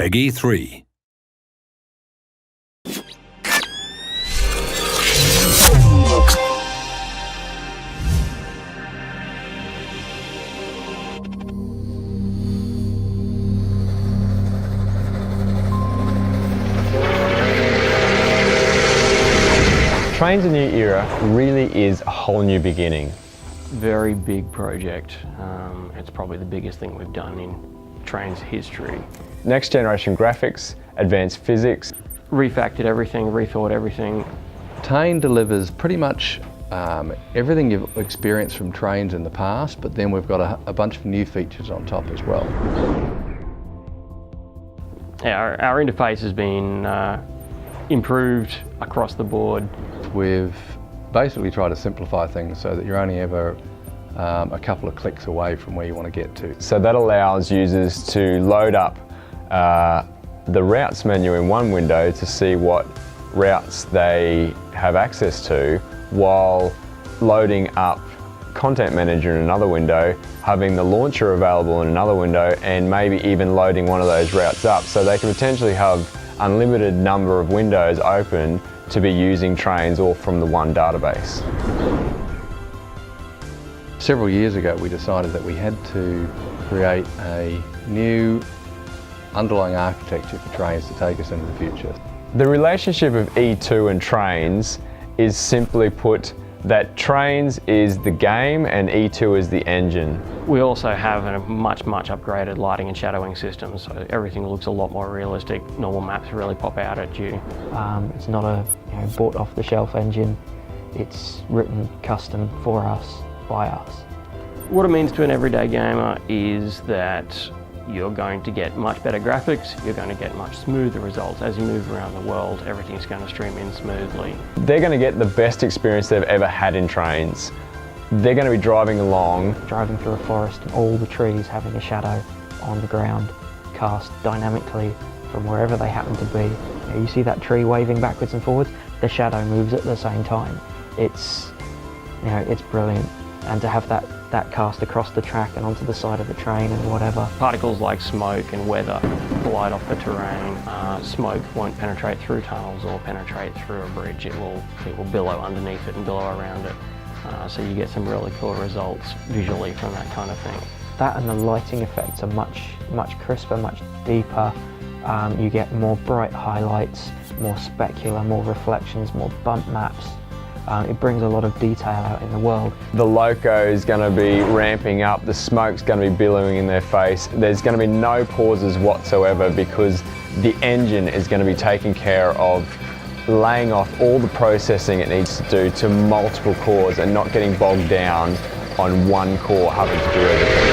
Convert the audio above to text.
Peggy 3. Trainz New Era really is a whole new beginning. Very big project. It's probably the biggest thing we've done in Trainz history. Next generation graphics, advanced physics. Refactored everything, rethought everything. Trainz delivers pretty much everything you've experienced from Trainz in the past, but then we've got a bunch of new features on top as well. Yeah, our interface has been improved across the board. We've basically tried to simplify things so that you're only ever a couple of clicks away from where you want to get to. So that allows users to load up the routes menu in one window to see what routes they have access to, while loading up Content Manager in another window, having the launcher available in another window, and maybe even loading one of those routes up. So they can potentially have unlimited number of windows open to be using Trainz all from the one database. Several years ago we decided that we had to create a new underlying architecture for Trainz to take us into the future. The relationship of E2 and Trainz is, simply put, that Trainz is the game and E2 is the engine. We also have a much upgraded lighting and shadowing system, so everything looks a lot more realistic. Normal maps really pop out at you. It's not a bought off the shelf engine. It's written custom for us, by us. What it means to an everyday gamer is that you're going to get much better graphics, you're going to get much smoother results. As you move around the world, everything's going to stream in smoothly. They're going to get the best experience they've ever had in Trainz. They're going to be driving along. Driving through a forest and all the trees having a shadow on the ground, cast dynamically from wherever they happen to be. You see that tree waving backwards and forwards? The shadow moves at the same time. It's brilliant. And to have that cast across the track and onto the side of the train and whatever. Particles like smoke and weather glide off the terrain. Smoke won't penetrate through tunnels or penetrate through a bridge. It will billow underneath it and billow around it. So you get some really cool results visually from that kind of thing. That and the lighting effects are much crisper, much deeper. You get more bright highlights, more specular, more reflections, more bump maps. It brings a lot of detail out in the world. The loco is going to be ramping up, the smoke's going to be billowing in their face. There's going to be no pauses whatsoever because the engine is going to be taking care of laying off all the processing it needs to do to multiple cores and not getting bogged down on one core having to do everything.